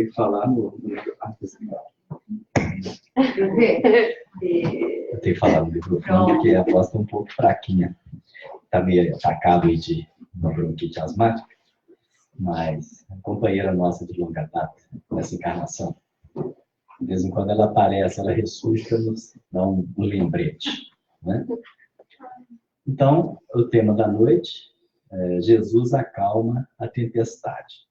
tem que falar no microfone. Eu tenho que falar no microfone, porque a voz está um pouco fraquinha. Está meio atacado aí de uma bronquite asmática. Mas a companheira nossa de longa data, nessa encarnação, de vez em quando ela aparece, ela ressurge para nos dar um lembrete. Né? Então, o tema da noite é Jesus acalma a tempestade.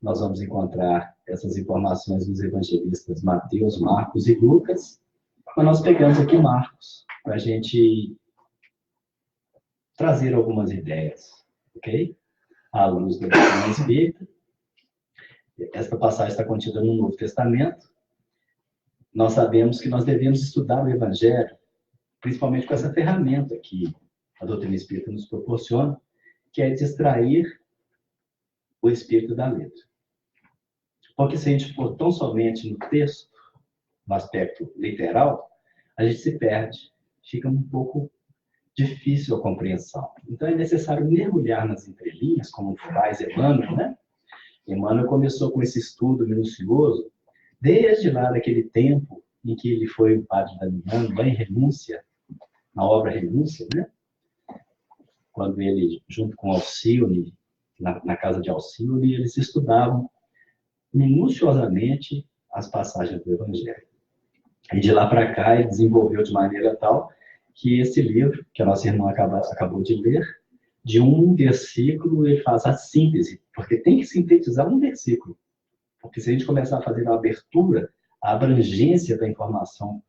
Nós vamos encontrar essas informações nos evangelistas Mateus, Marcos e Lucas, mas nós pegamos aqui Marcos, para a gente trazer algumas ideias, ok? À luz da doutrina espírita. Esta passagem está contida no Novo Testamento. Nós sabemos que nós devemos estudar o Evangelho, principalmente com essa ferramenta que a doutrina espírita nos proporciona, que é distrair o espírito da letra. Porque se a gente for tão somente no texto, no aspecto literal, a gente se perde, fica um pouco difícil a compreensão. Então é necessário mergulhar nas entrelinhas, como faz Emmanuel, né? Emmanuel começou com esse estudo minucioso, desde lá daquele tempo em que ele foi o padre Damiano, lá em Renúncia, na obra Renúncia, né? Quando ele, junto com Alcione, na casa de Alcione, eles estudavam minuciosamente as passagens do Evangelho. E de lá para cá ele desenvolveu de maneira tal que esse livro, que a nossa irmã acabou de ler, de um versículo ele faz a síntese, porque tem que sintetizar um versículo. Porque se a gente começar a fazer a abertura, a abrangência da informação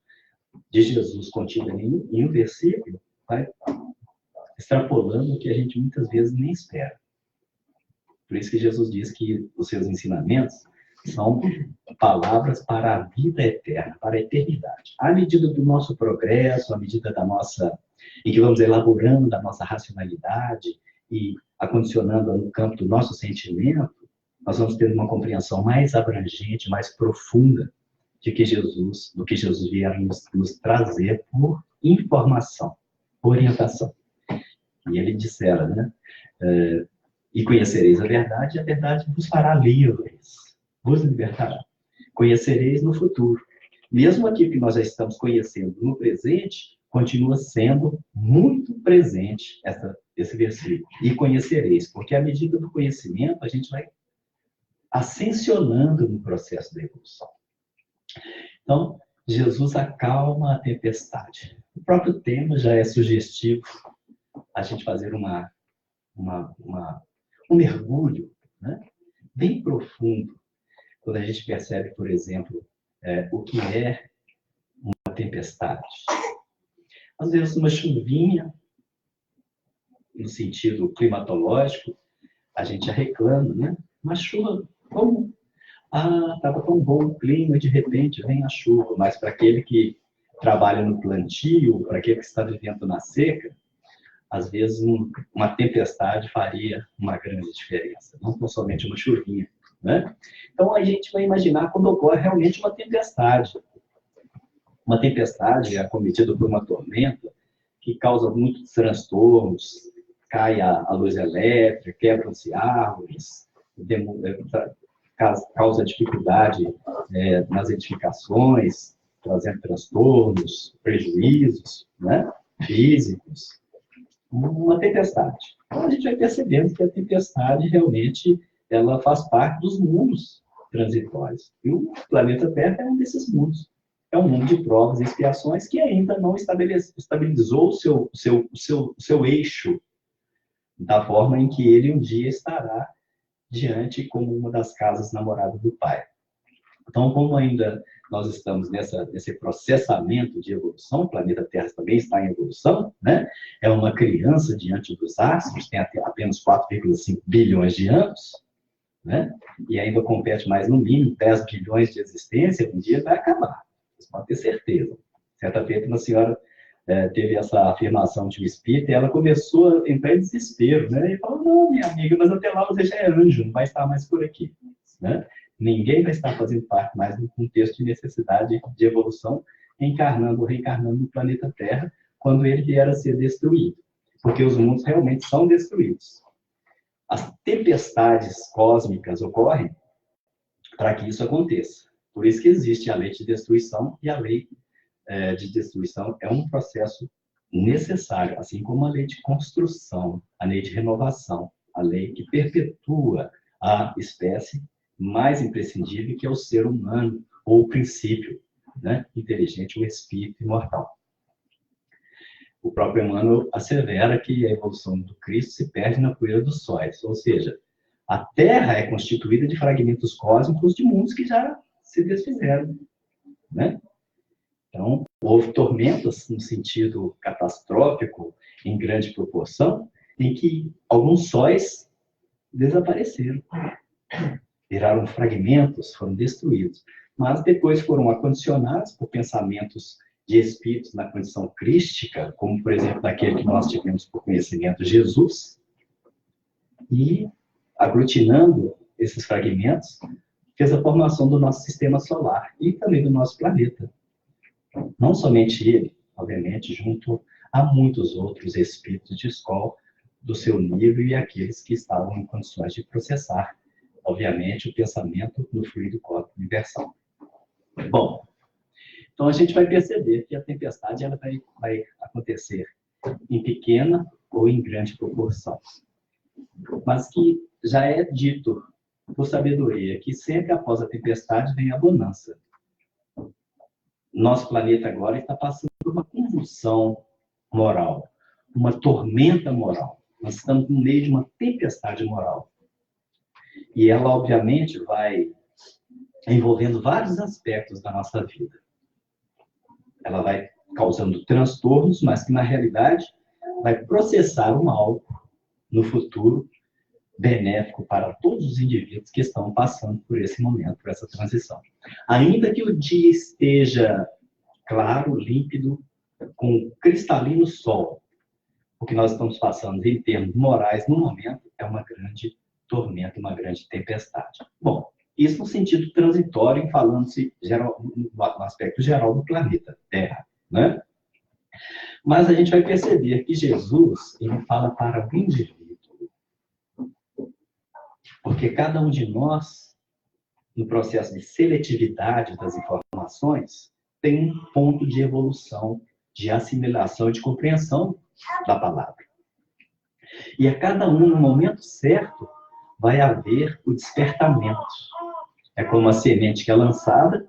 de Jesus contida em um versículo, vai extrapolando o que a gente muitas vezes nem espera. Por isso que Jesus diz que os seus ensinamentos são palavras para a vida eterna, para a eternidade. À medida do nosso progresso, à medida da nossa, em que vamos elaborando da nossa racionalidade e acondicionando no campo do nosso sentimento, nós vamos tendo uma compreensão mais abrangente, mais profunda do que Jesus vier nos trazer por informação, por orientação. E ele dissera, né? E conhecereis a verdade vos fará livres, vos libertará. Conhecereis no futuro. Mesmo aquilo que nós já estamos conhecendo no presente, continua sendo muito presente esse versículo. E conhecereis, porque à medida do conhecimento, a gente vai ascensionando no processo da evolução. Então, Jesus acalma a tempestade. O próprio tema já é sugestivo a gente fazer um mergulho, né, bem profundo, quando a gente percebe, por exemplo, o que é uma tempestade. Às vezes, uma chuvinha, no sentido climatológico, a gente já reclama, né? Uma chuva, como? Estava tão bom o clima, de repente vem a chuva. Mas para aquele que trabalha no plantio, para aquele que está vivendo na seca, às vezes uma tempestade faria uma grande diferença, não tão somente uma chuvinha, né? Então a gente vai imaginar quando ocorre realmente uma tempestade. Uma tempestade é acometida por uma tormenta que causa muitos transtornos, cai a luz elétrica, quebram-se árvores, causa dificuldade nas edificações, trazendo transtornos, prejuízos, né, físicos. Uma tempestade. Então a gente vai percebendo que a tempestade realmente ela faz parte dos mundos transitórios. E o planeta Terra é um desses mundos. É um mundo de provas e expiações que ainda não estabilizou o seu eixo da forma em que ele um dia estará diante como uma das casas namoradas do Pai. Então, como ainda nós estamos nesse processamento de evolução, o planeta Terra também está em evolução, né? É uma criança diante dos astros, tem apenas 4,5 bilhões de anos, né? E ainda compete mais, no mínimo, 10 bilhões de existência, um dia vai acabar. Vocês podem ter certeza. Certa feita, uma senhora teve essa afirmação de um espírito e ela começou a entrar em desespero, né? E falou, não, minha amiga, mas até lá você já é anjo, não vai estar mais por aqui, né? Ninguém vai estar fazendo parte mais do contexto de necessidade de evolução, encarnando ou reencarnando no planeta Terra, quando ele vier a ser destruído. Porque os mundos realmente são destruídos. As tempestades cósmicas ocorrem para que isso aconteça. Por isso que existe a lei de destruição, e a lei de destruição é um processo necessário, assim como a lei de construção, a lei de renovação, a lei que perpetua a espécie mais imprescindível, que é o ser humano, ou o princípio, né, inteligente, o espírito imortal. O próprio Emmanuel assevera que a evolução do Cristo se perde na poeira dos sóis, ou seja, a Terra é constituída de fragmentos cósmicos de mundos que já se desfizeram, né? Então, houve tormentas no sentido catastrófico, em grande proporção, em que alguns sóis desapareceram, viraram fragmentos, foram destruídos, mas depois foram acondicionados por pensamentos de espíritos na condição crística, como, por exemplo, daquele que nós tivemos por conhecimento, Jesus, e, aglutinando esses fragmentos, fez a formação do nosso sistema solar e também do nosso planeta. Não somente ele, obviamente, junto a muitos outros espíritos de escola do seu nível e aqueles que estavam em condições de processar, obviamente, o pensamento no fluido cósmico universal. Bom, então a gente vai perceber que a tempestade ela vai acontecer em pequena ou em grande proporção. Mas que já é dito por sabedoria que sempre após a tempestade vem a bonança. Nosso planeta agora está passando por uma convulsão moral, uma tormenta moral. Nós estamos no meio de uma tempestade moral. E ela, obviamente, vai envolvendo vários aspectos da nossa vida. Ela vai causando transtornos, mas que, na realidade, vai processar um algo no futuro benéfico para todos os indivíduos que estão passando por esse momento, por essa transição. Ainda que o dia esteja claro, límpido, com cristalino sol, o que nós estamos passando em termos morais no momento é uma grande tormenta, uma grande tempestade. Bom, isso no sentido transitório, falando-se no aspecto geral do planeta Terra, né? Mas a gente vai perceber que Jesus, ele fala para o indivíduo. Porque cada um de nós, no processo de seletividade das informações, tem um ponto de evolução, de assimilação e de compreensão da palavra. E a cada um, no momento certo, vai haver o despertamento. É como a semente que é lançada,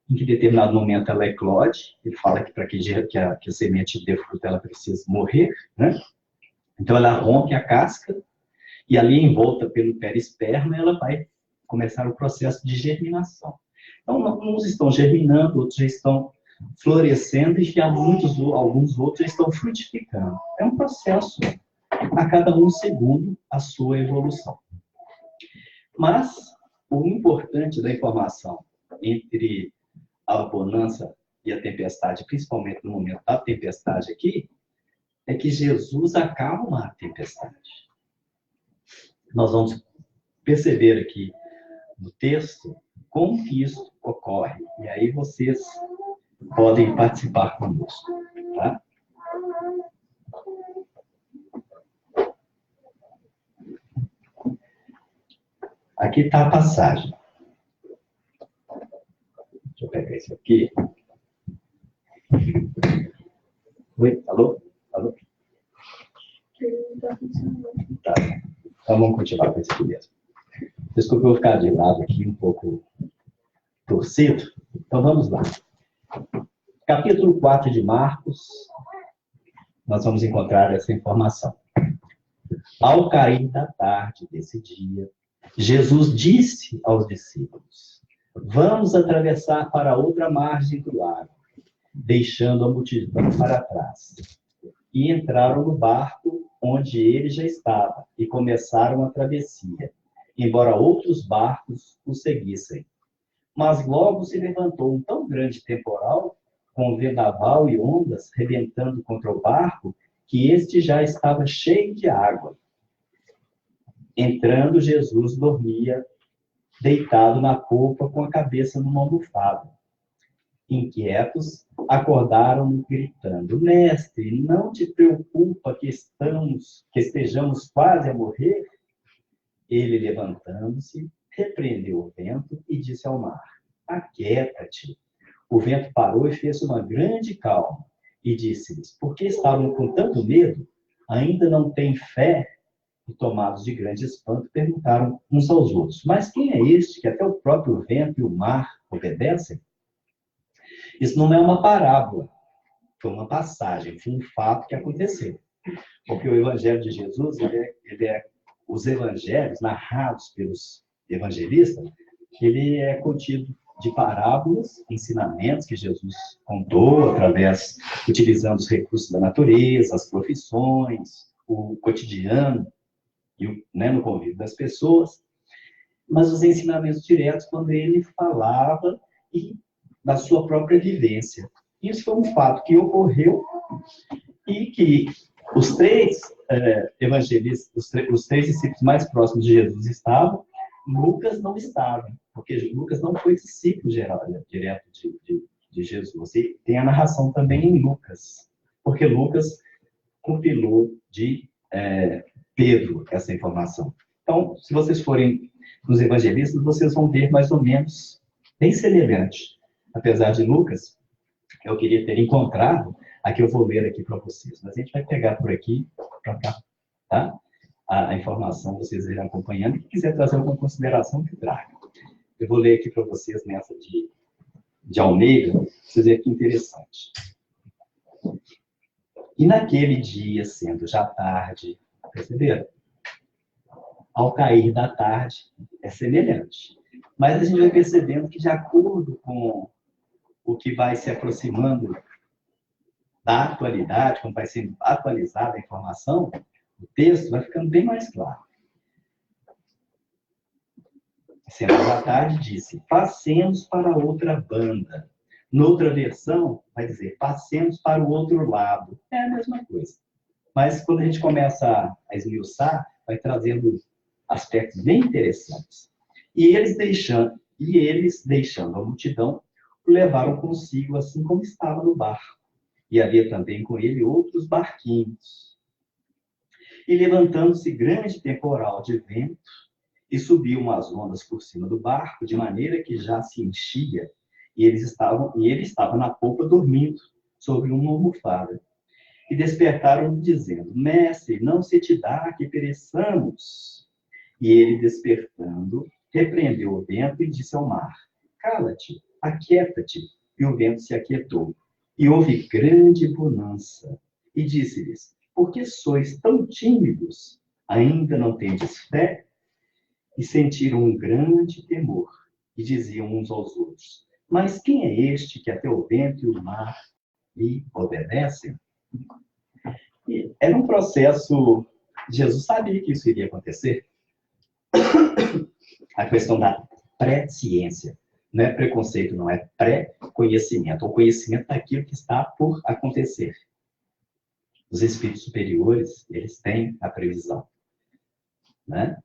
em que em determinado momento ela eclode. Ele fala que para que a semente dê fruto, ela precisa morrer, né? Então ela rompe a casca, e ali envolta pelo perisperma, ela vai começar o processo de germinação. Então, uns estão germinando, outros já estão florescendo, e alguns outros já estão frutificando. É um processo, a cada um segundo, a sua evolução. Mas, o importante da informação entre a bonança e a tempestade, principalmente no momento da tempestade aqui, é que Jesus acalma a tempestade. Nós vamos perceber aqui no texto como que isso ocorre. E aí vocês podem participar conosco, tá? Aqui está a passagem. Deixa eu pegar isso aqui. Oi, alô? Alô? Tá. Então vamos continuar com esse aqui mesmo. Desculpa eu ficar de lado aqui um pouco torcido. Então vamos lá. Capítulo 4 de Marcos, nós vamos encontrar essa informação. Ao cair da tarde desse dia, Jesus disse aos discípulos: vamos atravessar para outra margem do lago, deixando a multidão para trás. E entraram no barco onde ele já estava e começaram a travessia, embora outros barcos o seguissem. Mas logo se levantou um tão grande temporal, com vendaval e ondas rebentando contra o barco, que este já estava cheio de água. Entrando, Jesus dormia, deitado na polpa, com a cabeça numa almofada. Inquietos, acordaram gritando: Mestre, não te preocupa que estejamos quase a morrer? Ele, levantando-se, repreendeu o vento e disse ao mar: aquieta-te. O vento parou e fez uma grande calma. E disse-lhes: por que estavam com tanto medo? Ainda não têm fé? E tomados de grande espanto, perguntaram uns aos outros: mas quem é este que até o próprio vento e o mar obedecem? Isso não é uma parábola, foi uma passagem, foi um fato que aconteceu. Porque o Evangelho de Jesus, os evangelhos narrados pelos evangelistas, ele é contido de parábolas, ensinamentos que Jesus contou utilizando os recursos da natureza, as profissões, o cotidiano, e no convívio das pessoas, mas os ensinamentos diretos quando ele falava da sua própria vivência. Isso foi um fato que ocorreu e que os três evangelistas, os três discípulos mais próximos de Jesus estavam, Lucas não estava, porque Lucas não foi discípulo direto de Jesus. E tem a narração também em Lucas, porque Lucas compilou de Pedro essa informação. Então, se vocês forem nos evangelistas, vocês vão ver mais ou menos bem semelhante. Apesar de Lucas, eu queria ter encontrado, aqui eu vou ler aqui para vocês, mas a gente vai pegar por aqui, para cá, tá? A informação vocês irão acompanhando. Quem quiser trazer alguma consideração, que traga. Eu vou ler aqui para vocês nessa de Almeida, para vocês verem que interessante. E naquele dia, sendo já tarde, perceberam? Ao cair da tarde, é semelhante. Mas a gente vai percebendo que, de acordo com o que vai se aproximando da atualidade, como vai sendo atualizada a informação, o texto vai ficando bem mais claro. Sendo da tarde, disse: passemos para outra banda. Noutra versão, vai dizer: passemos para o outro lado. É a mesma coisa. Mas quando a gente começa a esmiuçar, vai trazendo aspectos bem interessantes. E eles deixando a multidão, o levaram consigo, assim como estava no barco. E havia também com ele outros barquinhos. E levantando-se grande temporal de vento, e subiam as ondas por cima do barco, de maneira que já se enchia, e ele estava na popa dormindo, sobre uma almofada. E despertaram dizendo: mestre, não se te dá que pereçamos? E ele, despertando, repreendeu o vento e disse ao mar: cala-te, aquieta-te. E o vento se aquietou. E houve grande bonança. E disse-lhes: por que sois tão tímidos? Ainda não tendes fé? E sentiram um grande temor. E diziam uns aos outros: mas quem é este que até o vento e o mar lhe obedecem? E era um processo. Jesus sabia que isso iria acontecer. A questão da pré-ciência. Não é preconceito, não é pré-conhecimento. O conhecimento daquilo que está por acontecer. Os espíritos superiores, eles têm a previsão. Né?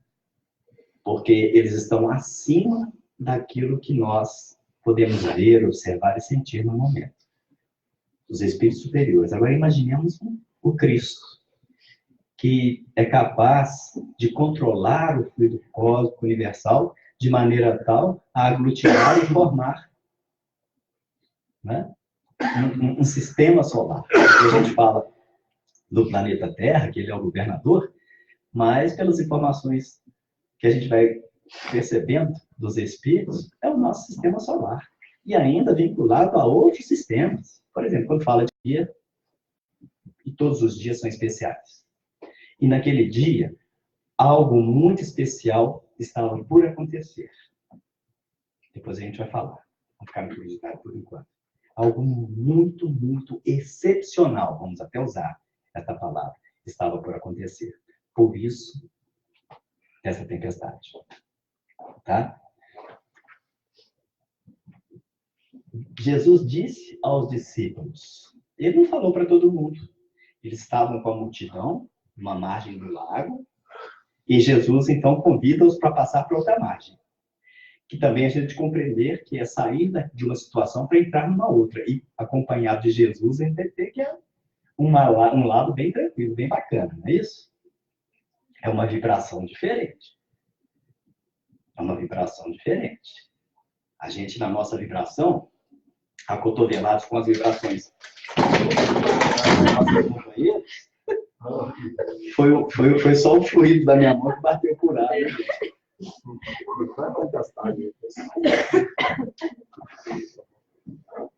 Porque eles estão acima daquilo que nós podemos ver, observar e sentir no momento. Os espíritos superiores. Agora, imaginemos o Cristo, que é capaz de controlar o fluido cósmico universal de maneira tal a aglutinar e formar, né, um sistema solar. A gente fala do planeta Terra, que ele é o governador, mas pelas informações que a gente vai percebendo dos espíritos, é o nosso sistema solar. E ainda vinculado a outros sistemas. Por exemplo, quando fala de dia, e todos os dias são especiais. E naquele dia, algo muito especial estava por acontecer. Depois a gente vai falar. Vamos ficar no publicitário por enquanto. Algo muito, muito excepcional, vamos até usar essa palavra, estava por acontecer. Por isso, essa tempestade. Tá? Jesus disse aos discípulos, ele não falou para todo mundo. Eles estavam com a multidão, numa margem do lago, e Jesus, então, convida-os para passar para outra margem. Que também a gente compreender que é sair de uma situação para entrar numa outra. E, acompanhado de Jesus, a gente vai ter que é um lado bem tranquilo, bem bacana, não é isso? É uma vibração diferente. É uma vibração diferente. A gente, na nossa vibração, acotovelados com as vibrações dos nossos companheiros, foi só o fluido da minha mão que bateu por ar. Né?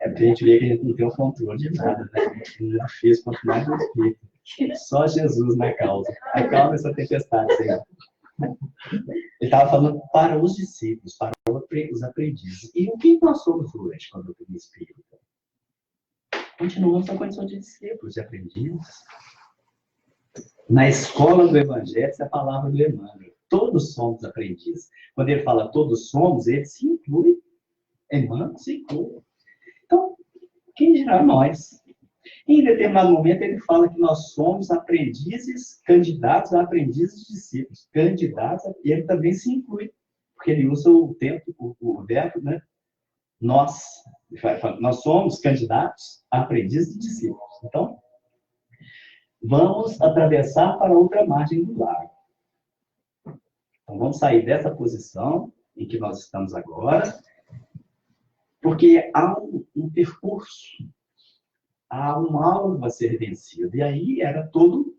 É pra gente ver que a gente não tem o controle de nada, né? Não é difícil, quanto mais o Espírito. Só Jesus na causa. Acalma essa tempestade, Senhor. Ele estava falando para os discípulos, para os aprendizes. E o que nós somos hoje, quando eu tenho Espírito? Continuamos na condição de discípulos, de aprendizes. Na escola do Evangelho, essa é a palavra do Emmanuel. Todos somos aprendizes. Quando ele fala todos somos, ele se inclui. Emmanuel se inclui. Então, quem dirá nós? Em determinado momento, ele fala que nós somos aprendizes, candidatos a aprendizes discípulos. Candidatos, e ele também se inclui, porque ele usa o tempo, o verbo, né? Nós somos candidatos a aprendizes e discípulos. Então, vamos atravessar para outra margem do lago. Então, vamos sair dessa posição em que nós estamos agora, porque há um percurso, há um alvo a ser vencido. E aí era toda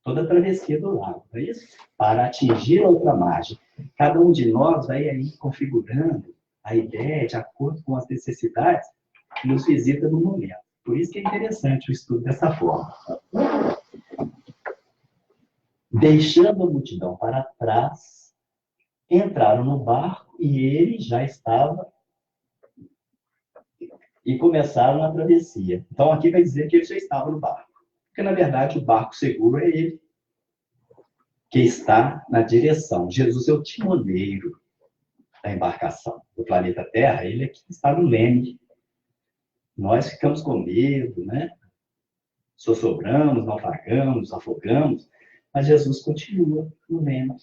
a travessia do lago, não é isso? Para atingir a outra margem. Cada um de nós vai aí configurando a ideia de acordo com as necessidades que nos visita no momento. Por isso que é interessante o estudo dessa forma. Deixando a multidão para trás, entraram no barco e ele já estava e começaram a travessia. Então, aqui vai dizer que ele já estava no barco. Porque, na verdade, o barco seguro é ele que está na direção. Jesus é o timoneiro da embarcação do planeta Terra. Ele é que está no leme. Nós ficamos com medo, né? Sossobramos, naufragamos, afogamos. Mas Jesus continua no leme,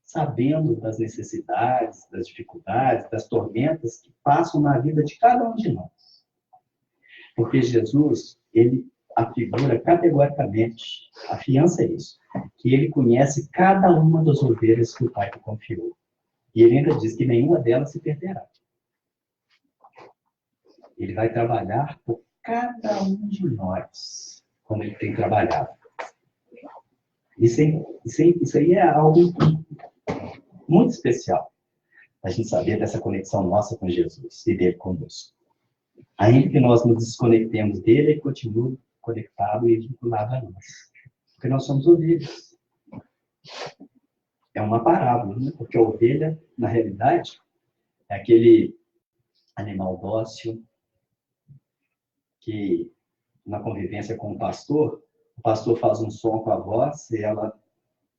sabendo das necessidades, das dificuldades, das tormentas que passam na vida de cada um de nós. Porque Jesus, ele afigura categoricamente, afiança isso, que ele conhece cada uma das ovelhas que o Pai lhe confiou. E ele ainda diz que nenhuma delas se perderá. Ele vai trabalhar por cada um de nós, como ele tem trabalhado. Isso aí é algo muito especial, a gente saber dessa conexão nossa com Jesus e dele conosco. Ainda que nós nos desconectemos dele, ele continua conectado e vinculado a nós. Porque nós somos ovelhas. É uma parábola, né? Porque a ovelha, na realidade, é aquele animal dócil que, na convivência com o pastor faz um som com a voz e ela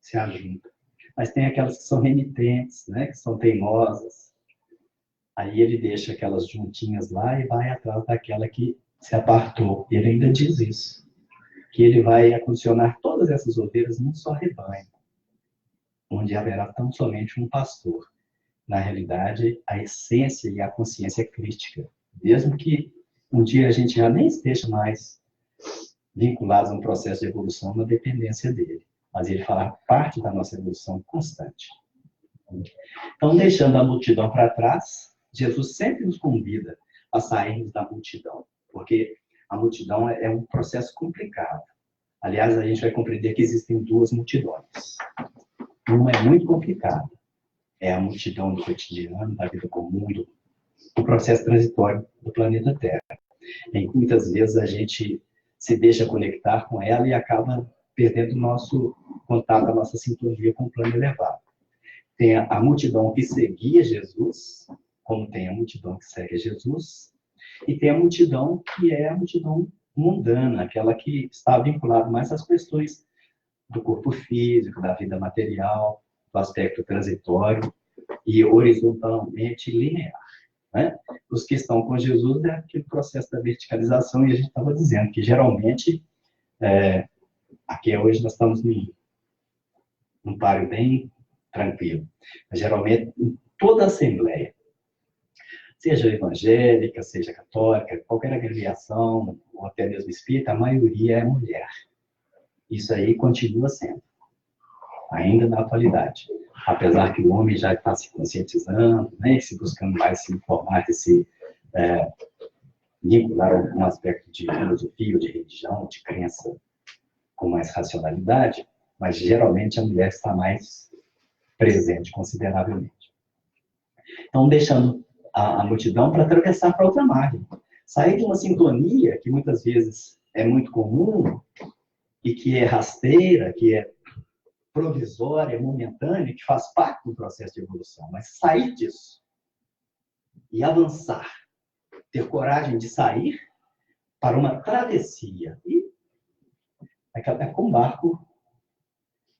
se ajunta. Mas tem aquelas que são renitentes, né? Que são teimosas. Aí ele deixa aquelas juntinhas lá e vai atrás daquela que se apartou. E ele ainda diz isso, que ele vai acondicionar todas essas ovelhas num só rebanho, onde haverá tão somente um pastor. Na realidade, a essência e a consciência crítica. Mesmo que um dia a gente já nem esteja mais vinculados a um processo de evolução na dependência dele. Mas ele fará parte da nossa evolução constante. Então, deixando a multidão para trás, Jesus sempre nos convida a sairmos da multidão, porque a multidão é um processo complicado. Aliás, a gente vai compreender que existem duas multidões. Uma é muito complicada, é a multidão do cotidiano, da vida comum, do processo transitório do planeta Terra. Em que muitas vezes a gente se deixa conectar com ela e acaba perdendo o nosso contato, a nossa sintonia com o plano elevado. Tem a multidão que seguia Jesus, como tem a multidão que segue Jesus, e tem a multidão que é a multidão mundana, aquela que está vinculada mais às questões do corpo físico, da vida material, do aspecto transitório e horizontalmente linear. Né? Os que estão com Jesus é aquele processo da verticalização, e a gente estava dizendo que geralmente, aqui hoje nós estamos num páreo bem tranquilo, mas geralmente em toda a assembleia, seja evangélica, seja católica, qualquer agremiação, ou até mesmo espírita, a maioria é mulher. Isso aí continua sendo. ainda na atualidade. Apesar que o homem já está se conscientizando, né, se buscando mais se informar, se vincular a algum aspecto de filosofia, de religião, de crença com mais racionalidade, mas geralmente a mulher está mais presente consideravelmente. Então, deixando a multidão para atravessar para outra margem. Sair de uma sintonia que muitas vezes é muito comum e que é rasteira, que é provisória, momentânea, que faz parte do processo de evolução. Mas sair disso e avançar, ter coragem de sair para uma travessia. E é com um barco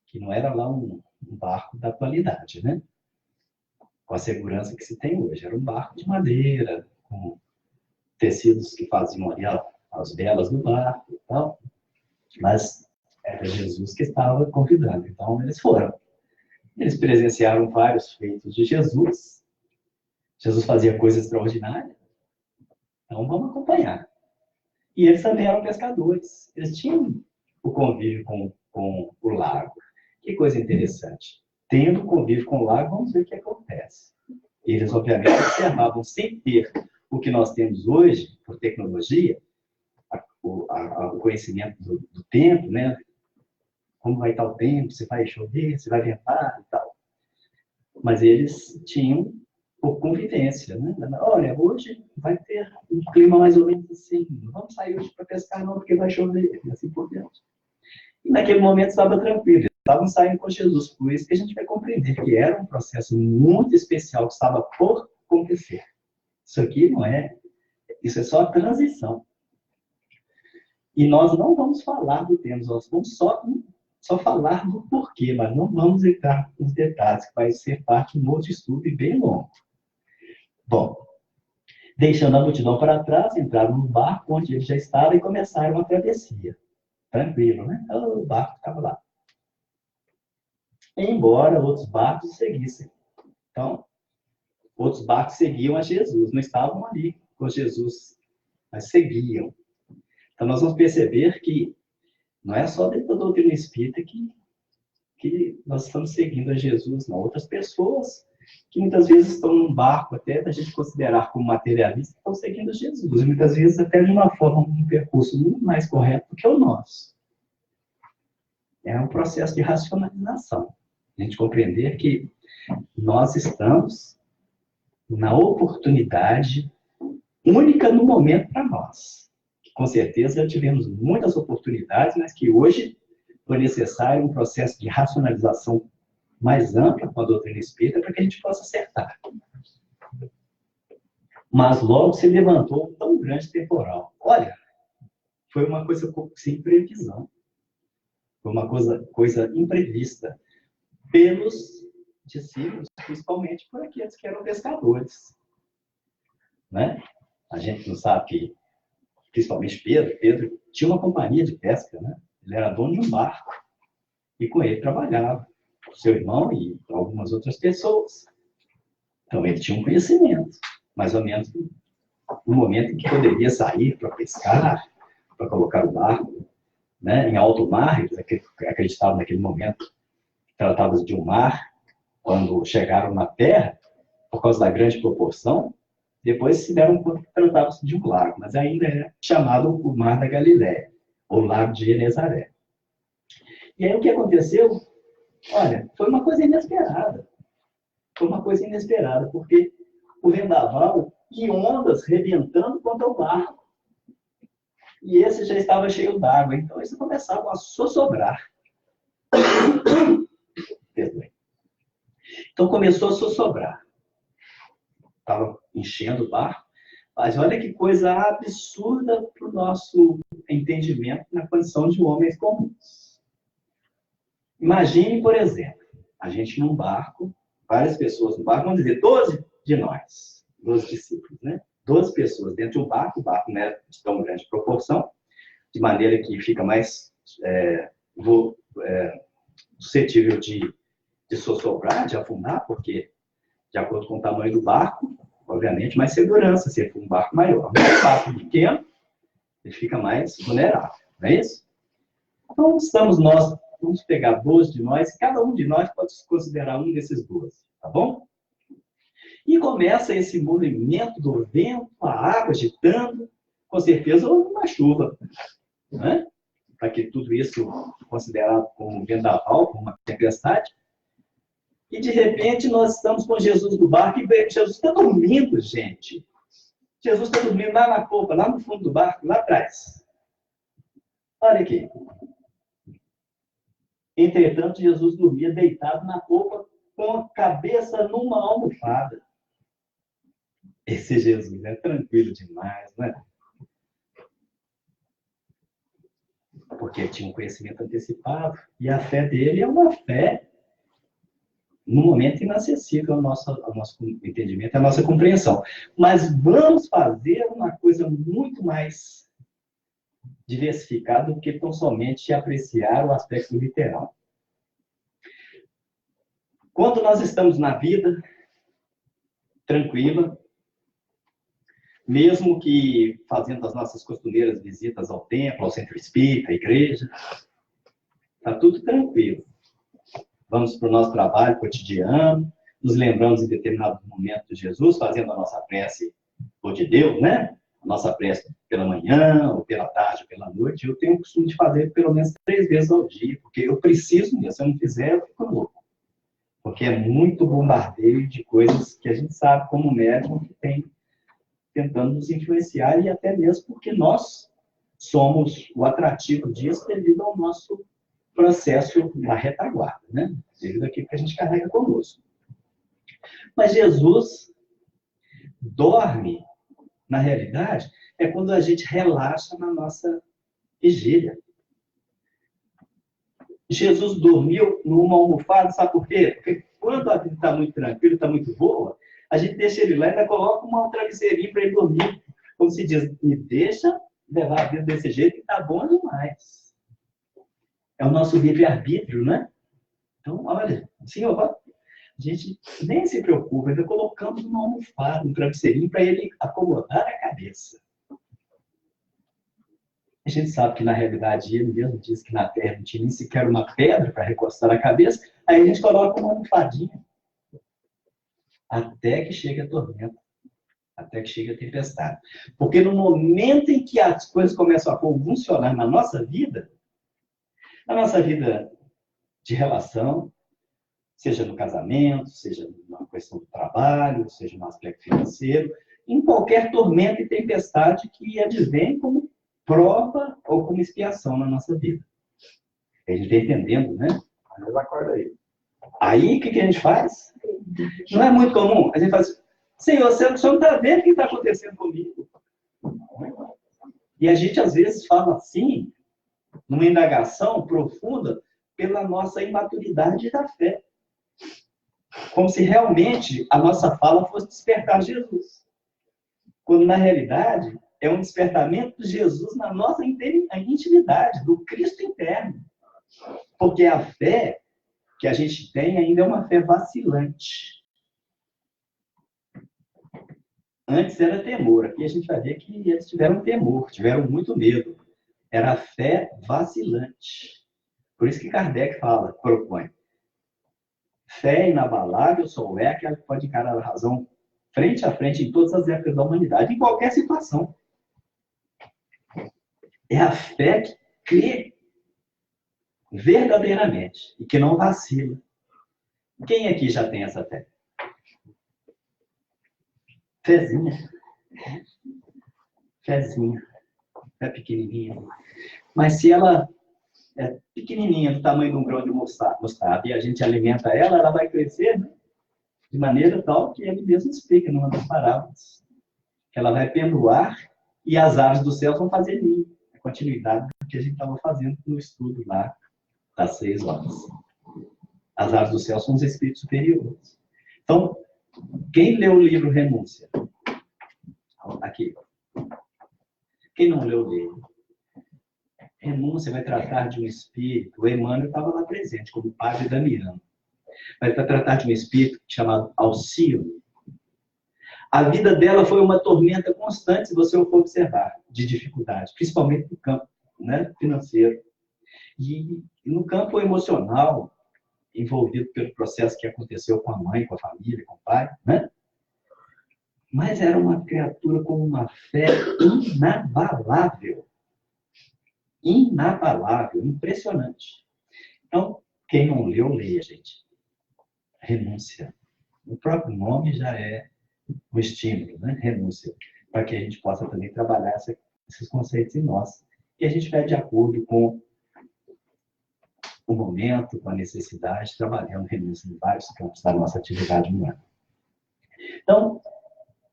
que não era lá um barco da atualidade, né? Com a segurança que se tem hoje. Era um barco de madeira, com tecidos que faziam ali as velas do barco e tal. Mas era Jesus que estava convidando. Então, eles foram. Eles presenciaram vários feitos de Jesus. Jesus fazia coisas extraordinárias. Então, vamos acompanhar. E eles também eram pescadores. Eles tinham o convívio com o lago. Que coisa interessante. Tendo convívio com o lago, vamos ver o que acontece. Eles, obviamente, observavam, sem ter o que nós temos hoje, por tecnologia, o conhecimento do tempo, né? Como vai estar o tempo, se vai chover, se vai ventar e tal. Mas eles tinham por convivência, né? Olha, hoje vai ter um clima mais ou menos assim, não vamos sair hoje para pescar não, porque vai chover, e assim por diante. E naquele momento estava tranquilo, estavam saindo com Jesus, por isso que a gente vai compreender que era um processo muito especial que estava por acontecer. Isso aqui não é, isso é só a transição. E nós não vamos falar do tema, nós vamos só falar do porquê, mas não vamos entrar nos detalhes, que vai ser parte de um outro estudo e bem longo. Bom, deixando a multidão para trás, entraram no barco onde ele já estava e começaram a travessia. Tranquilo, né? Então, o barco estava lá. Embora outros barcos seguissem. Então, outros barcos seguiam a Jesus, não estavam ali com Jesus, mas seguiam. Então, nós vamos perceber que não é só dentro da doutrina espírita que nós estamos seguindo a Jesus, não. Outras pessoas que muitas vezes estão num barco, até da gente considerar como materialista, estão seguindo Jesus. E muitas vezes até de uma forma, um percurso muito mais correto do que o nosso. É um processo de racionalização. A gente compreender que nós estamos na oportunidade única no momento para nós. Com certeza já tivemos muitas oportunidades, mas que hoje foi necessário um processo de racionalização mais ampla com a doutrina espírita para que a gente possa acertar. Mas logo se levantou um tão grande temporal. Olha, foi uma coisa sem previsão. Foi uma coisa imprevista pelos discípulos, principalmente por aqueles que eram pescadores. Né? A gente não sabe que, principalmente Pedro tinha uma companhia de pesca, né? Ele era dono de um barco e com ele trabalhava seu irmão e algumas outras pessoas. Então ele tinha um conhecimento, mais ou menos no momento em que poderia sair para pescar, para colocar o barco, né, em alto mar. Eles acreditavam naquele momento que tratava-se de um mar. Quando chegaram na Terra, por causa da grande proporção, depois se deram conta que tratava-se de um lago, mas ainda é chamado o Mar da Galileia, ou Lago de Genezaré. E aí o que aconteceu? Olha, foi uma coisa inesperada. Foi uma coisa inesperada, porque o vendaval e ondas rebentando contra o barco. E esse já estava cheio d'água, então eles começavam a sossobrar. Então começou a sossobrar. Estava enchendo o barco, mas olha que coisa absurda para o nosso entendimento na condição de homens comuns. Imagine, por exemplo, a gente num barco, várias pessoas no barco, vamos dizer, 12 de nós, 12 discípulos, né? 12 pessoas dentro de um barco, o barco não é de tão grande proporção, de maneira que fica mais suscetível de sossobrar, de afundar, porque, de acordo com o tamanho do barco, obviamente, mais segurança, se for um barco maior. Um barco pequeno, ele fica mais vulnerável, não é isso? Então, estamos nós vamos pegar 12 de nós, e cada um de nós pode se considerar um desses 12, tá bom? E começa esse movimento do vento, a água agitando, com certeza houve uma chuva, né? Para que tudo isso considerado como um vendaval, como uma tempestade. E de repente nós estamos com Jesus no barco e Jesus está dormindo, gente. Jesus está dormindo lá na polpa, lá no fundo do barco, lá atrás. Olha aqui. Entretanto, Jesus dormia deitado na polpa com a cabeça numa almofada. Esse Jesus é tranquilo demais, né? Porque tinha um conhecimento antecipado. E a fé dele é uma fé no momento inacessível ao nosso entendimento, à nossa compreensão. Mas vamos fazer uma coisa muito mais diversificada do que tão somente apreciar o aspecto literal. Quando nós estamos na vida tranquila, mesmo que fazendo as nossas costumeiras visitas ao templo, ao centro espírita, à igreja, está tudo tranquilo. Vamos para o nosso trabalho cotidiano, nos lembramos em determinado momento de Jesus, fazendo a nossa prece, ou de Deus, né? A nossa prece pela manhã, ou pela tarde, ou pela noite. Eu tenho o costume de fazer pelo menos 3 vezes ao dia, porque eu preciso mesmo. Se eu não fizer, eu fico louco. Porque é muito bombardeio de coisas que a gente sabe como médium que tem tentando nos influenciar, e até mesmo porque nós somos o atrativo disso devido ao nosso processo na retaguarda, né? Devido àquilo que a gente carrega conosco. Mas Jesus dorme, na realidade, é quando a gente relaxa na nossa vigília. Jesus dormiu numa almofada, sabe por quê? Porque quando a vida está muito tranquila, está muito boa, a gente deixa ele lá e ainda coloca um travesseirinho para ele dormir. Como se diz, me deixa levar a vida desse jeito que está bom demais. É o nosso livre-arbítrio, né? Então, olha, Senhor, a gente nem se preocupa, ainda colocamos uma almofada, um travesseirinho para ele acomodar a cabeça. A gente sabe que, na realidade, ele mesmo diz que na terra não tinha nem sequer uma pedra para recostar a cabeça, aí a gente coloca uma almofadinha. Até que chegue a tormenta, até que chegue a tempestade. Porque no momento em que as coisas começam a convulsionar na nossa vida de relação, seja no casamento, seja na questão do trabalho, seja no aspecto financeiro, em qualquer tormenta e tempestade que advém como prova ou como expiação na nossa vida. A gente está entendendo, né? Mas acorda aí. Aí, o que a gente faz? Não é muito comum. A gente faz, Senhor, você não está vendo o que está acontecendo comigo? E a gente, às vezes, fala assim, numa indagação profunda, pela nossa imaturidade da fé. Como se realmente a nossa fala fosse despertar Jesus. Quando, na realidade, é um despertamento de Jesus na nossa intimidade, do Cristo interno. Porque a fé que a gente tem ainda é uma fé vacilante. Antes era temor. Aqui a gente vai ver que eles tiveram temor, tiveram muito medo. Era a fé vacilante. Por isso que Kardec propõe. Fé inabalável só é aquela que pode encarar a razão frente a frente em todas as épocas da humanidade, em qualquer situação. É a fé que crê verdadeiramente e que não vacila. Quem aqui já tem essa fé? Fezinha. Fezinha. É pequenininha. Mas se ela é pequenininha, do tamanho de um grão de mostarda, e a gente alimenta ela, ela vai crescer, né? De maneira tal que ele mesmo explica numa das parábolas. Ela vai pendoar e as aves do céu vão fazer ninho. A continuidade do que a gente estava fazendo no estudo lá das 6 horas. As aves do céu são os espíritos superiores. Então, quem leu o livro Renúncia? Aqui. Quem não leu, lê. Renúncia vai tratar de um espírito. O Emmanuel estava lá presente, como padre Damiano. Vai tratar de um espírito chamado Alcíone. A vida dela foi uma tormenta constante, se você for observar, de dificuldade, principalmente no campo, né, financeiro. E no campo emocional, envolvido pelo processo que aconteceu com a mãe, com a família, com o pai, né? Mas era uma criatura com uma fé inabalável. Inabalável, impressionante. Então, quem não leu, leia, gente. Renúncia. O próprio nome já é um estímulo, né? Renúncia. Para que a gente possa também trabalhar esses conceitos em nós. E a gente vai de acordo com o momento, com a necessidade, trabalhando renúncia em vários campos da nossa atividade humana. Então,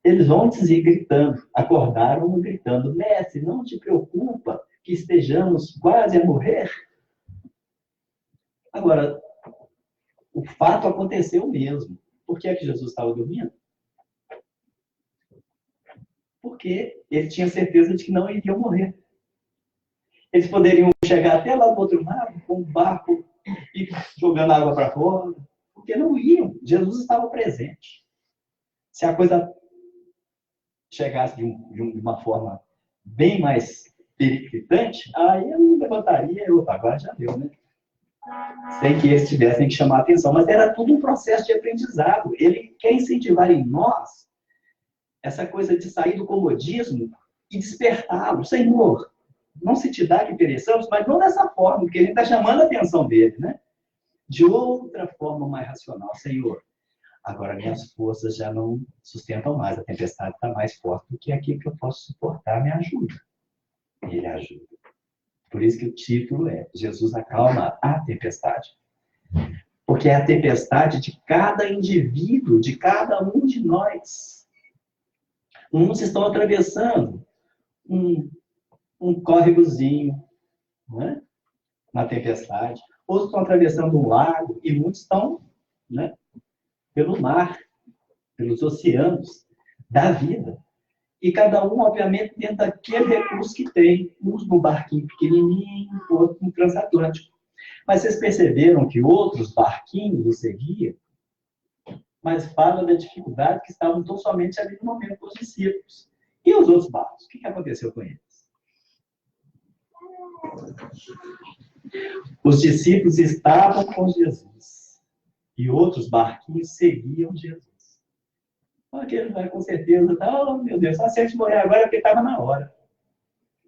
eles vão dizer gritando, acordaram gritando, mestre, não te preocupa que estejamos quase a morrer? Agora, o fato aconteceu mesmo. Por que é que Jesus estava dormindo? Porque ele tinha certeza de que não iriam morrer. Eles poderiam chegar até lá do outro lado, com um barco e jogando água para fora, porque não iam. Jesus estava presente. Se a coisa chegasse de uma forma bem mais periclitante, aí eu não levantaria, agora já deu, né? Sem que eles tivessem que chamar a atenção. Mas era tudo um processo de aprendizado. Ele quer incentivar em nós essa coisa de sair do comodismo e despertá-lo. Senhor, não se te dá que pereçamos, mas não dessa forma, porque ele está chamando a atenção dele, né? De outra forma mais racional. Senhor, agora minhas forças já não sustentam mais, a tempestade está mais forte do que aquilo que eu posso suportar, me ajuda. Ele ajuda. Por isso que o título é Jesus acalma a tempestade. Porque é a tempestade de cada indivíduo, de cada um de nós. Uns estão atravessando um córregozinho, né? Na tempestade. Outros estão atravessando um lago e muitos estão, né? Pelo mar, pelos oceanos da vida. E cada um, obviamente, dentro daquele recurso que tem. Uns num barquinho pequenininho, outros no transatlântico. Mas vocês perceberam que outros barquinhos o seguiam? Mas fala da dificuldade que estavam tão somente ali no momento com os discípulos. E os outros barcos? O que aconteceu com eles? Os discípulos estavam com Jesus. E outros barquinhos seguiam Jesus. Aquele vai com certeza, oh meu Deus, só se a gente morrer agora é porque estava na hora.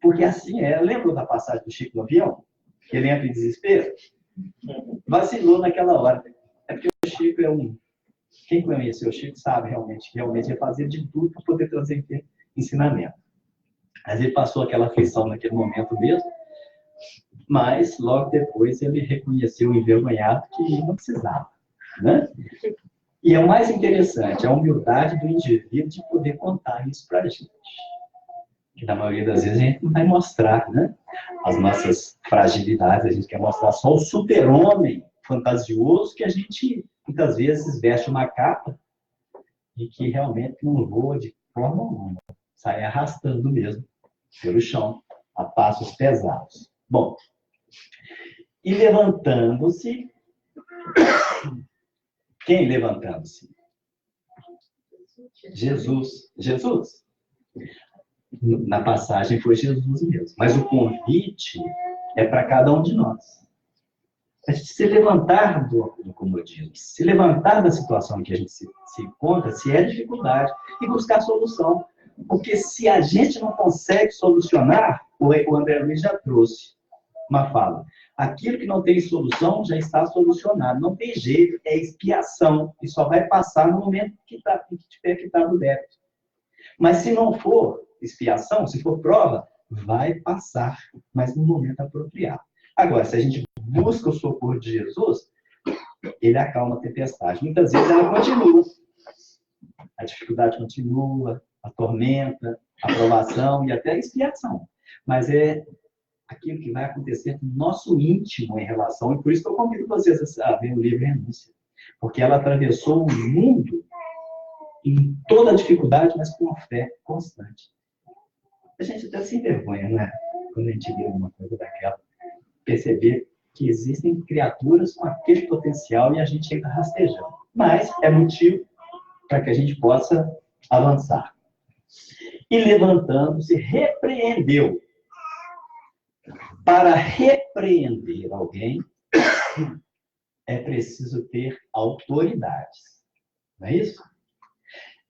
Porque assim é. Lembra da passagem do Chico no avião? Que ele entra em desespero? Vacilou naquela hora. É porque o Chico é Quem conheceu o Chico sabe realmente ia fazer de tudo para poder trazer ensinamento. Mas ele passou aquela aflição naquele momento mesmo, mas logo depois ele reconheceu envergonhado que não precisava, né? E é o mais interessante, a humildade do indivíduo de poder contar isso para a gente. Que na maioria das vezes a gente não vai mostrar, né? As nossas fragilidades, a gente quer mostrar só o super-homem fantasioso que a gente muitas vezes veste uma capa e que realmente não voa de forma alguma. Sai arrastando mesmo pelo chão, a passos pesados. Bom, e levantando-se... Quem levantando-se? Jesus. Jesus. Na passagem foi Jesus mesmo. Mas o convite é para cada um de nós. A gente se levantar do comodismo, se levantar da situação em que a gente se encontra, se é dificuldade, e buscar solução. Porque se a gente não consegue solucionar, o André Luiz já trouxe uma fala. Aquilo que não tem solução já está solucionado. Não tem jeito, é expiação. E só vai passar no momento que tiver quitado o débito. Mas se não for expiação, se for prova, vai passar, mas no momento apropriado. Agora, se a gente busca o socorro de Jesus, ele acalma a tempestade. Muitas vezes ela continua. A dificuldade continua, a tormenta, a provação e até a expiação. Mas é aquilo que vai acontecer no nosso íntimo em relação, e por isso que eu convido vocês a ver o livro Renúncia. Porque ela atravessou o mundo em toda a dificuldade, mas com uma fé constante. A gente até se envergonha, né? Quando a gente vê uma coisa daquela, perceber que existem criaturas com aquele potencial e a gente ainda rastejando. Mas é motivo para que a gente possa avançar. E levantando-se, repreendeu. Para repreender alguém, é preciso ter autoridades. Não é isso?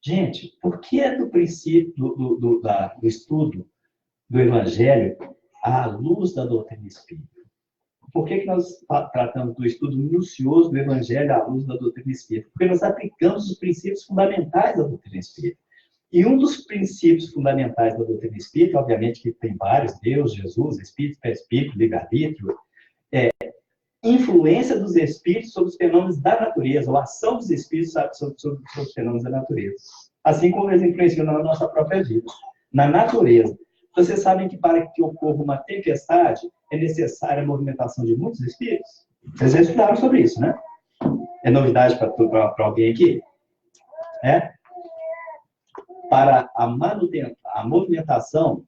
Gente, por que do princípio do estudo do Evangelho à luz da doutrina espírita? Por que nós tratamos do estudo minucioso do Evangelho à luz da doutrina espírita? Porque nós aplicamos os princípios fundamentais da doutrina espírita. E um dos princípios fundamentais da doutrina espírita, obviamente que tem vários, Deus, Jesus, Espírito, Espírito, livre-arbítrio, influência dos espíritos sobre os fenômenos da natureza, ou ação dos espíritos sobre os fenômenos da natureza. Assim como eles influenciam na nossa própria vida, na natureza. Vocês sabem que para que ocorra uma tempestade, é necessária a movimentação de muitos espíritos? Vocês já estudaram sobre isso, né? É novidade para alguém aqui? É? Para a movimentação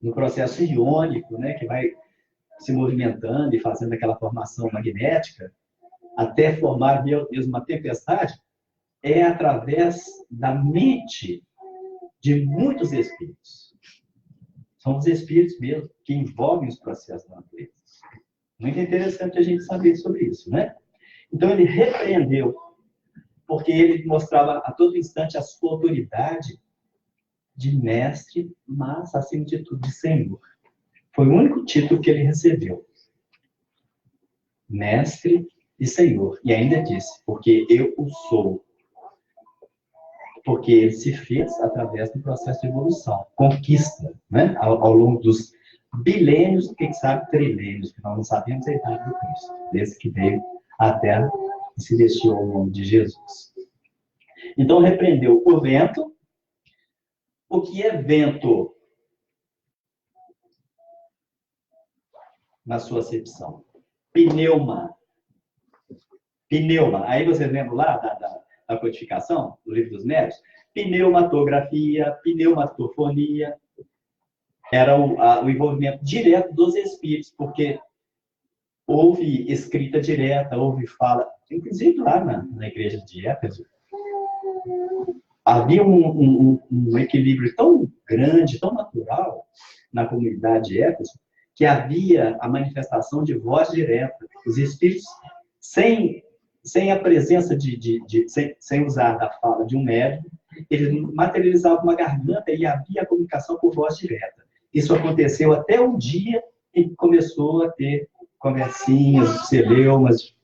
no processo iônico, né, que vai se movimentando e fazendo aquela formação magnética, até formar mesmo uma tempestade, é através da mente de muitos espíritos. São os espíritos mesmo que envolvem os processos da natureza. Muito interessante a gente saber sobre isso, né? Então ele repreendeu, porque ele mostrava a todo instante a sua autoridade de mestre, mas, acima de tudo, de senhor. Foi o único título que ele recebeu. Mestre e senhor. E ainda disse, porque eu o sou. Porque ele se fez através do processo de evolução, conquista, né? Ao longo dos bilênios, quem sabe trilênios, que nós não sabemos a idade do Cristo, desde que veio à Terra e se vestiu ao nome de Jesus. Então, repreendeu o vento. O que é vento? Na sua acepção. Pneuma. Pneuma. Aí vocês lembram lá da codificação, do Livro dos Médiuns? Pneumatografia, pneumatofonia. Era o envolvimento direto dos espíritos, porque houve escrita direta, houve fala. Inclusive lá na igreja de Éfeso, havia um equilíbrio tão grande, tão natural na comunidade de Éfeso, que havia a manifestação de voz direta. Os espíritos, sem a presença sem usar da fala de um médium, eles materializavam uma garganta e havia a comunicação por voz direta. Isso aconteceu até um dia em que começou a ter conversinhas, celeumas,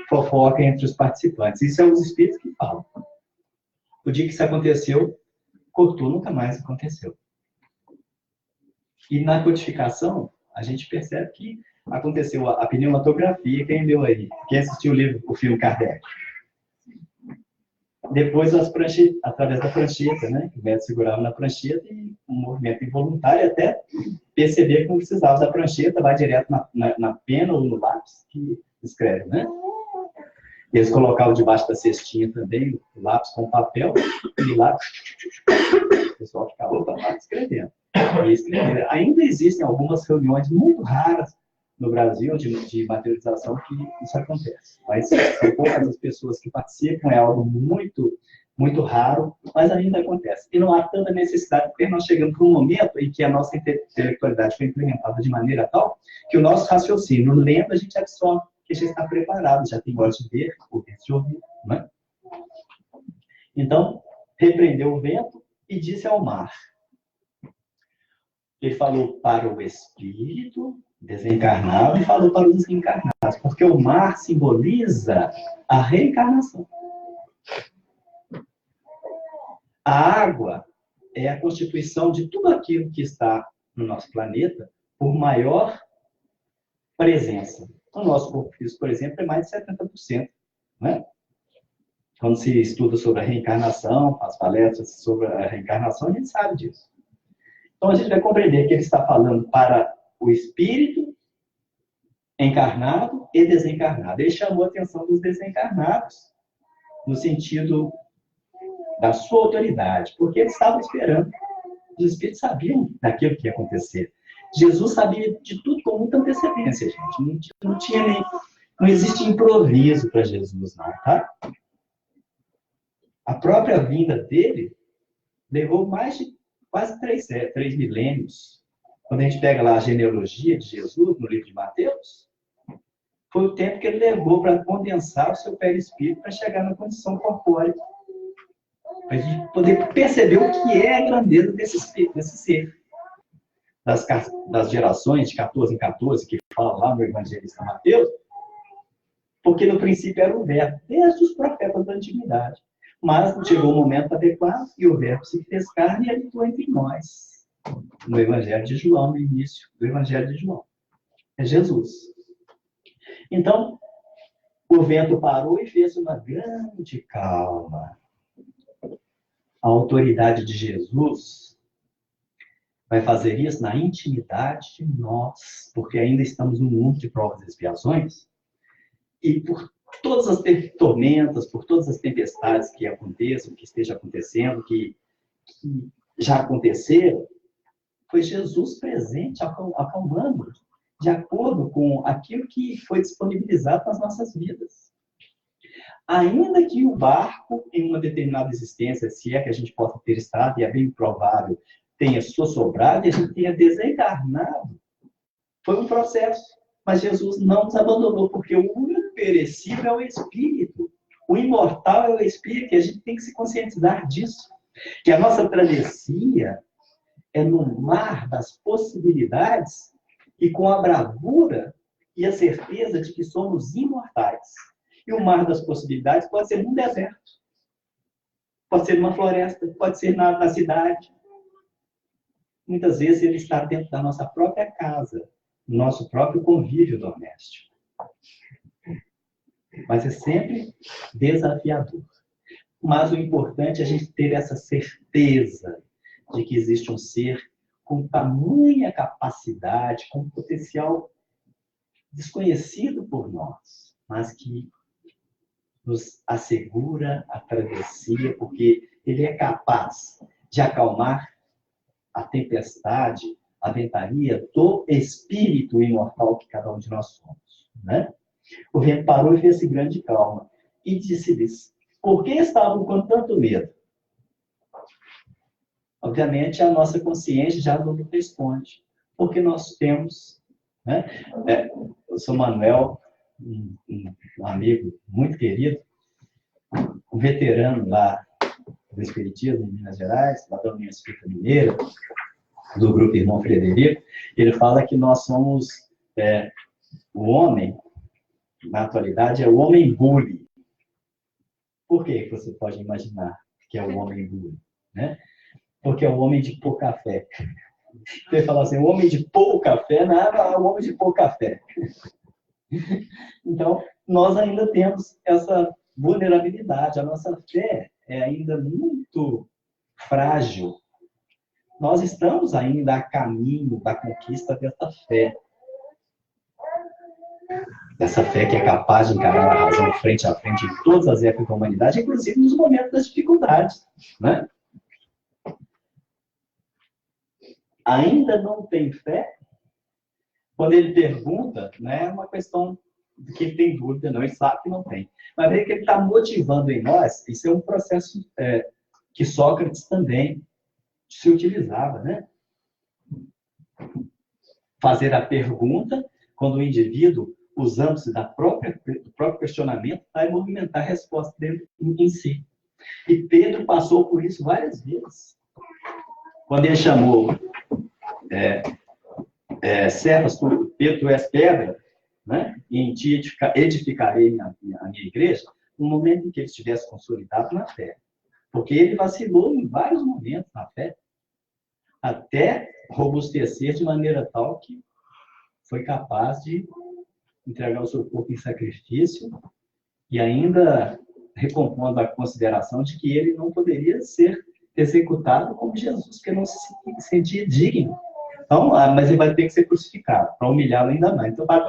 fofoca entre os participantes. Isso é os espíritos que falam. O dia que isso aconteceu, cortou, nunca mais aconteceu. E na codificação, a gente percebe que aconteceu a pneumatografia. Quem leu aí? Quem assistiu o filme Kardec? Depois, através da prancheta, né? O médico segurava na prancheta e um movimento involuntário até perceber que não precisava da prancheta, vai direto na pena ou no lápis que escreve, né? Eles colocavam debaixo da cestinha também o lápis com papel e lá o pessoal ficava lá escrevendo. Ainda existem algumas reuniões muito raras no Brasil de materialização que isso acontece. Mas são poucas as pessoas que participam, é algo muito, muito raro, mas ainda acontece. E não há tanta necessidade, porque nós chegamos para um momento em que a nossa intelectualidade foi implementada de maneira tal que o nosso raciocínio lento a gente absorve, que já está preparado, já tem olhos de ver, ouvidos de ouvir, né? Então, repreendeu o vento e disse ao mar. Ele falou para o espírito desencarnado e falou para os desencarnados, porque o mar simboliza a reencarnação. A água é a constituição de tudo aquilo que está no nosso planeta por maior presença. O nosso corpo físico, por exemplo, é mais de 70%. Né? Quando se estuda sobre a reencarnação, as palestras sobre a reencarnação, a gente sabe disso. Então, a gente vai compreender que ele está falando para o espírito encarnado e desencarnado. Ele chamou a atenção dos desencarnados, no sentido da sua autoridade, porque eles estavam esperando. Os espíritos sabiam daquilo que ia acontecer. Jesus sabia de tudo com muita antecedência, gente. Não existe improviso para Jesus, não, tá? A própria vinda dele levou mais de quase 3 milênios Quando a gente pega lá a genealogia de Jesus, no livro de Mateus, foi o tempo que ele levou para condensar o seu perispírito para chegar na condição corpórea. Para a gente poder perceber o que é a grandeza desse ser. Das gerações de 14 em 14, que fala lá no evangelista Mateus, porque no princípio era o verbo, desde os profetas da antiguidade. Mas chegou o momento adequado e o verbo se fez carne e habitou entre nós. No evangelho de João, no início do evangelho de João. É Jesus. Então, o vento parou e fez uma grande calma. A autoridade de Jesus vai fazer isso na intimidade de nós, porque ainda estamos num mundo de provas e expiações, e por todas as tormentas, por todas as tempestades que aconteçam, que esteja acontecendo, que já aconteceram, foi Jesus presente, acalmando, de acordo com aquilo que foi disponibilizado nas nossas vidas. Ainda que o barco, em uma determinada existência, se é que a gente possa ter estado, e é bem provável, tenha sossobrado e a gente tenha desencarnado, foi um processo. Mas Jesus não nos abandonou, porque o imperecível é o Espírito. O imortal é o Espírito, e a gente tem que se conscientizar disso. Que a nossa travessia é no mar das possibilidades e com a bravura e a certeza de que somos imortais. E o mar das possibilidades pode ser num deserto, pode ser numa floresta, pode ser na cidade. Muitas vezes ele está dentro da nossa própria casa, no nosso próprio convívio doméstico. Mas é sempre desafiador. Mas o importante é a gente ter essa certeza de que existe um ser com tamanha capacidade, com potencial desconhecido por nós, mas que nos assegura a travessia, porque ele é capaz de acalmar a tempestade, a ventania do espírito imortal que cada um de nós somos. Né? O vento parou e fez-se grande calma. E disse-lhes, por que estavam com tanto medo? Obviamente, a nossa consciência já não responde. Porque nós temos... Né? Eu sou Manuel, um amigo muito querido, um veterano lá do Espiritismo, em Minas Gerais, lá da União Espírita Mineira, do Grupo Irmão Frederico. Ele fala que nós somos... o homem, na atualidade, é o homem bully. Por que você pode imaginar que é o homem bully? Né? Porque é o homem de pouca fé. Você fala assim, o homem de pouca fé, não é o homem de pouca fé. Então, nós ainda temos essa vulnerabilidade. A nossa fé é ainda muito frágil. Nós estamos ainda a caminho da conquista dessa fé. Dessa fé que é capaz de encarar a razão frente a frente em todas as épocas da humanidade, inclusive nos momentos das dificuldades. Né? Ainda não tem fé? Quando ele pergunta, né, é uma questão de que ele tem dúvida, não, ele sabe que não tem. Mas vê que ele está motivando em nós, isso é um processo que Sócrates também se utilizava, né? Fazer a pergunta, quando o indivíduo, usando-se do próprio questionamento, vai movimentar a resposta dele em si. E Pedro passou por isso várias vezes. Quando ele chamou servas, Pedro, tu és pedra, né? E em ti edificarei a minha igreja, no momento em que ele estivesse consolidado na fé. Porque ele vacilou em vários momentos na fé, até robustecer de maneira tal que foi capaz de entregar o seu corpo em sacrifício e ainda recompondo a consideração de que ele não poderia ser executado como Jesus, porque não se sentia digno. Então, mas ele vai ter que ser crucificado, para humilhá-lo ainda mais. Então, vai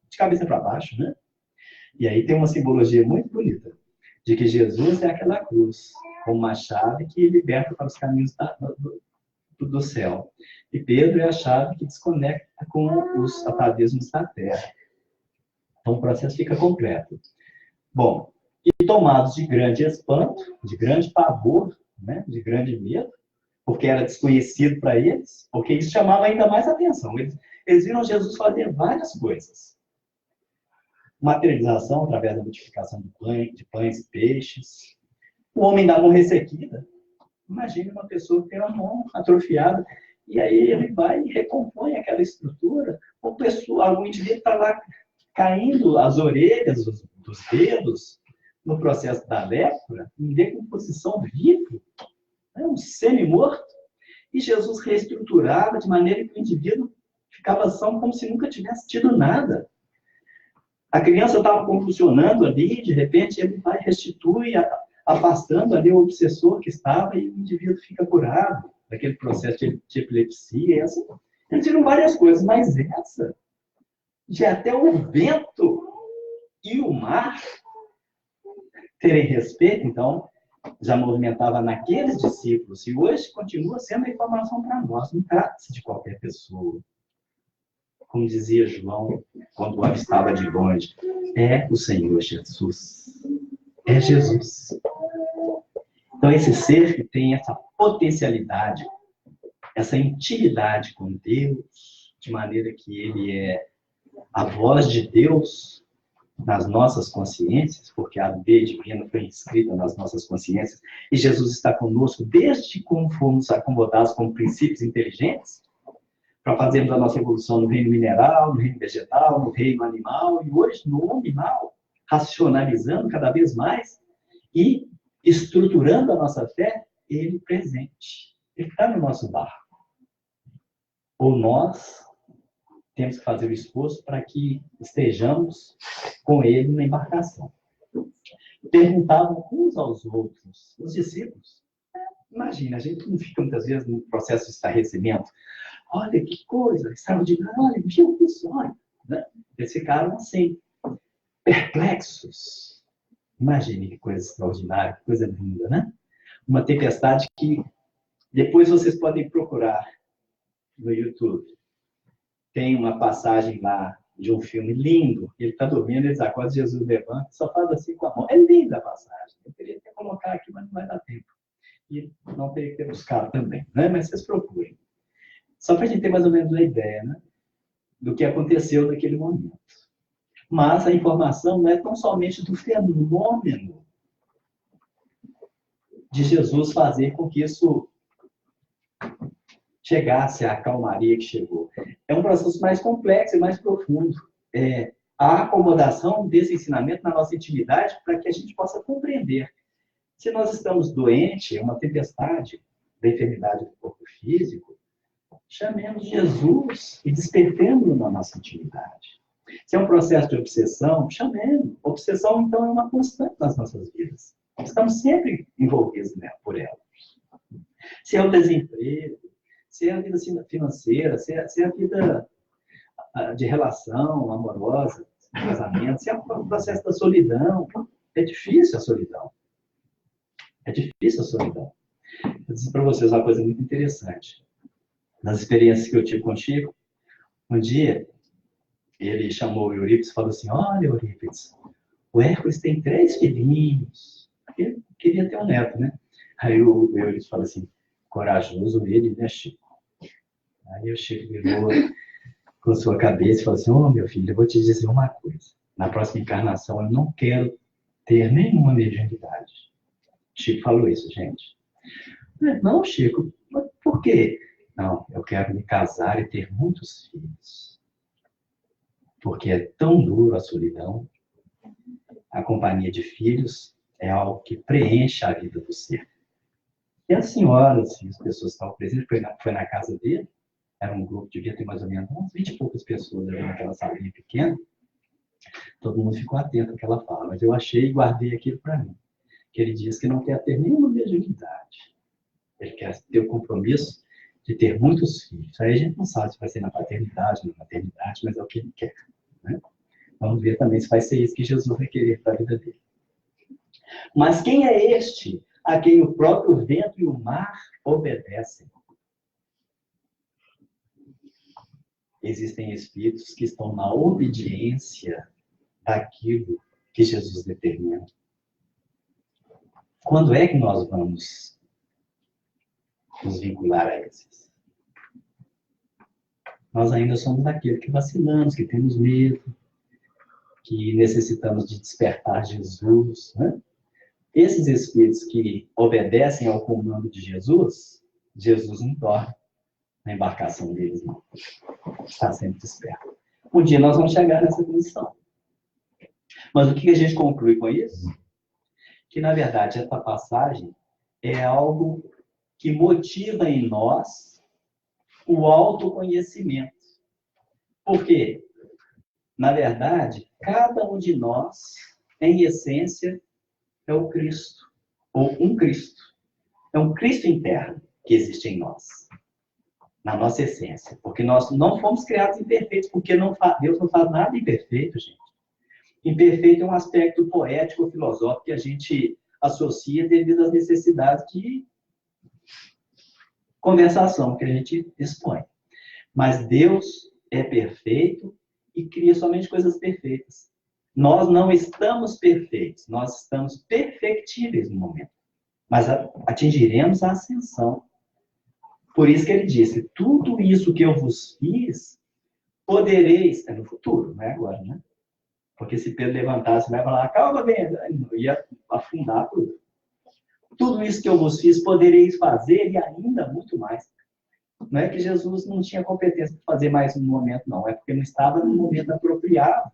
de cabeça para baixo, né? E aí tem uma simbologia muito bonita, de que Jesus é aquela cruz, como uma chave que liberta para os caminhos do céu. E Pedro é a chave que desconecta com os atavismos da terra. Então, o processo fica completo. Bom, e tomados de grande espanto, de grande pavor, né, de grande medo, porque era desconhecido para eles, porque isso chamava ainda mais atenção. Eles viram Jesus fazer várias coisas. Materialização através da multiplicação de pães e peixes. O homem da mão ressequida. Imagine uma pessoa que tem a mão atrofiada, e aí ele vai e recompõe aquela estrutura. Algum indivíduo está lá caindo as orelhas, dos dedos, no processo da lepra, em decomposição vivo, um semi-morto, e Jesus reestruturava de maneira que o indivíduo ficava são como se nunca tivesse tido nada. A criança estava convulsionando ali, de repente ele vai e restitui, afastando ali o obsessor que estava, e o indivíduo fica curado daquele processo de epilepsia. Eles viram várias coisas, mas essa, de até o vento e o mar terem respeito, então, já movimentava naqueles discípulos, e hoje continua sendo a informação para nós, não trata-se de qualquer pessoa. Como dizia João, quando o avistava de longe, é o Senhor Jesus. É Jesus. Então, esse ser que tem essa potencialidade, essa intimidade com Deus, de maneira que ele é a voz de Deus nas nossas consciências, porque a lei divina foi inscrita nas nossas consciências, e Jesus está conosco desde como fomos acomodados como princípios inteligentes, para fazermos a nossa evolução no reino mineral, no reino vegetal, no reino animal, e hoje no animal, racionalizando cada vez mais e estruturando a nossa fé, ele presente. Ele está no nosso barco. Ou nós temos que fazer o esforço para que estejamos com ele na embarcação. Perguntavam uns aos outros, os discípulos. Imagina, a gente não fica muitas vezes no processo de estarrecimento. Olha que coisa, extraordinária, olha, viu isso, olha. Né? Eles ficaram assim, perplexos. Imagine que coisa extraordinária, que coisa linda, né? Uma tempestade que depois vocês podem procurar no YouTube. Tem uma passagem lá de um filme lindo. Ele está dormindo, eles acordam, Jesus levanta, só faz assim com a mão. É linda a passagem. Eu queria até colocar aqui, mas não vai dar tempo. E não teria que ter buscado também, né? Mas vocês procurem. Só para a gente ter mais ou menos uma ideia, né? Do que aconteceu naquele momento. Mas a informação não é tão somente do fenômeno de Jesus fazer com que isso chegasse à calmaria que chegou. É um processo mais complexo e mais profundo. A acomodação desse ensinamento na nossa intimidade para que a gente possa compreender. Se nós estamos doentes, uma tempestade da enfermidade do corpo físico, chamemos Jesus e despertemos-no na nossa intimidade. Se é um processo de obsessão, chamemos. Obsessão, então, é uma constante nas nossas vidas. Estamos sempre envolvidos por ela. Se é o desemprego, se é a vida financeira, se é a vida de relação amorosa, casamento, se é o processo da solidão. É difícil a solidão. É difícil a solidão. Eu disse para vocês uma coisa muito interessante. Nas experiências que eu tive com o Chico, um dia, ele chamou o Eurípides e falou assim, olha, Eurípides, o Hércules tem 3 filhinhos. Ele queria ter um neto, né? Aí o Eurípides falou assim, corajoso ele, né, Chico? Aí o Chico virou com sua cabeça e falou assim, meu filho, eu vou te dizer uma coisa. Na próxima encarnação, eu não quero ter nenhuma mediunidade. Chico falou isso, gente. Não, Chico, por quê? Não, eu quero me casar e ter muitos filhos. Porque é tão duro a solidão. A companhia de filhos é algo que preenche a vida do ser. E a senhora, assim, as pessoas que estavam presentes, foi na casa dele, era um grupo, devia ter mais ou menos umas 20 e poucas pessoas ali naquela salinha pequena. Todo mundo ficou atento ao que ela fala, mas eu achei e guardei aquilo para mim. Que ele diz que não quer ter nenhuma mediunidade. Ele quer ter o compromisso de ter muitos filhos. Aí a gente não sabe se vai ser na paternidade, na maternidade, mas é o que ele quer. Né? Vamos ver também se vai ser isso que Jesus vai querer para a vida dele. Mas quem é este a quem o próprio vento e o mar obedecem? Existem espíritos que estão na obediência daquilo que Jesus determina. Quando é que nós vamos nos vincular a esses. Nós ainda somos daqueles que vacilamos, que temos medo, que necessitamos de despertar Jesus, né? Esses espíritos que obedecem ao comando de Jesus, Jesus não torna a embarcação deles, não. Está sempre desperto. Um dia nós vamos chegar nessa condição. Mas o que a gente conclui com isso? Que, na verdade, essa passagem é algo que motiva em nós o autoconhecimento. Por quê? Na verdade, cada um de nós, em essência, é o Cristo, ou um Cristo. É um Cristo interno que existe em nós, na nossa essência. Porque nós não fomos criados imperfeitos, porque Deus não faz nada imperfeito, gente. Imperfeito é um aspecto poético, filosófico, que a gente associa devido às necessidades de conversação que a gente expõe. Mas Deus é perfeito e cria somente coisas perfeitas. Nós não estamos perfeitos, nós estamos perfectíveis no momento. Mas atingiremos a ascensão. Por isso que ele disse, tudo isso que eu vos fiz, podereis... É no futuro, não é agora, né? Porque se Pedro levantasse, vai falar, calma, bem, ia afundar tudo. Tudo isso que eu vos fiz, podereis fazer e ainda muito mais. Não é que Jesus não tinha competência de fazer mais no momento, não. É porque não estava no momento apropriado.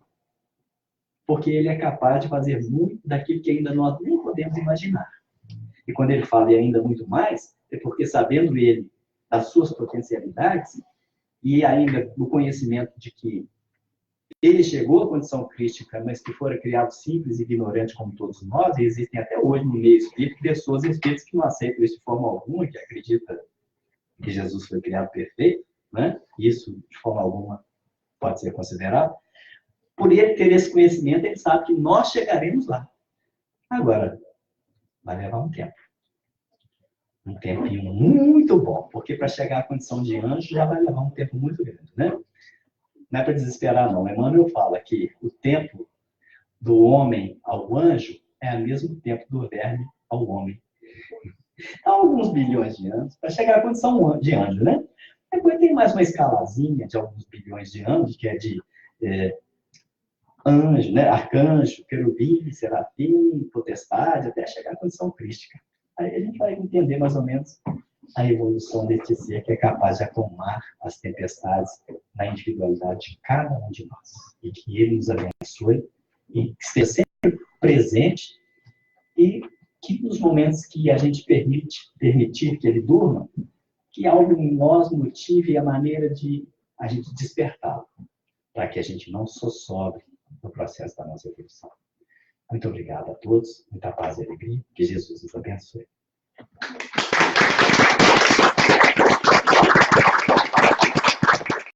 Porque ele é capaz de fazer muito daquilo que ainda nós nem podemos imaginar. E quando ele fala e ainda muito mais, é porque sabendo ele das suas potencialidades e ainda do conhecimento de que ele chegou à condição crística, mas que fora criado simples e ignorante como todos nós, e existem até hoje no meio espírita pessoas e espíritos que não aceitam isso de forma alguma, que acreditam que Jesus foi criado perfeito, né? Isso, de forma alguma, pode ser considerado. Por ele ter esse conhecimento, ele sabe que nós chegaremos lá. Agora, vai levar um tempo. Um tempinho muito bom, porque para chegar à condição de anjo já vai levar um tempo muito grande, né? Não é para desesperar, não. Emmanuel fala que o tempo do homem ao anjo é o mesmo tempo do verme ao homem. Há alguns bilhões de anos para chegar à condição de anjo, né? Depois tem mais uma escalazinha de alguns bilhões de anos, que é de anjo, né? Arcanjo, querubim, serafim, potestade, até chegar à condição crística. Aí a gente vai entender mais ou menos a evolução desse ser que é capaz de acalmar as tempestades na individualidade de cada um de nós. E que ele nos abençoe e que esteja sempre presente e que nos momentos que a gente permitir que ele durma, que algo em nós motive a maneira de a gente despertá-lo, para que a gente não sossegue no processo da nossa evolução. Muito obrigado a todos, muita paz e alegria, que Jesus os abençoe.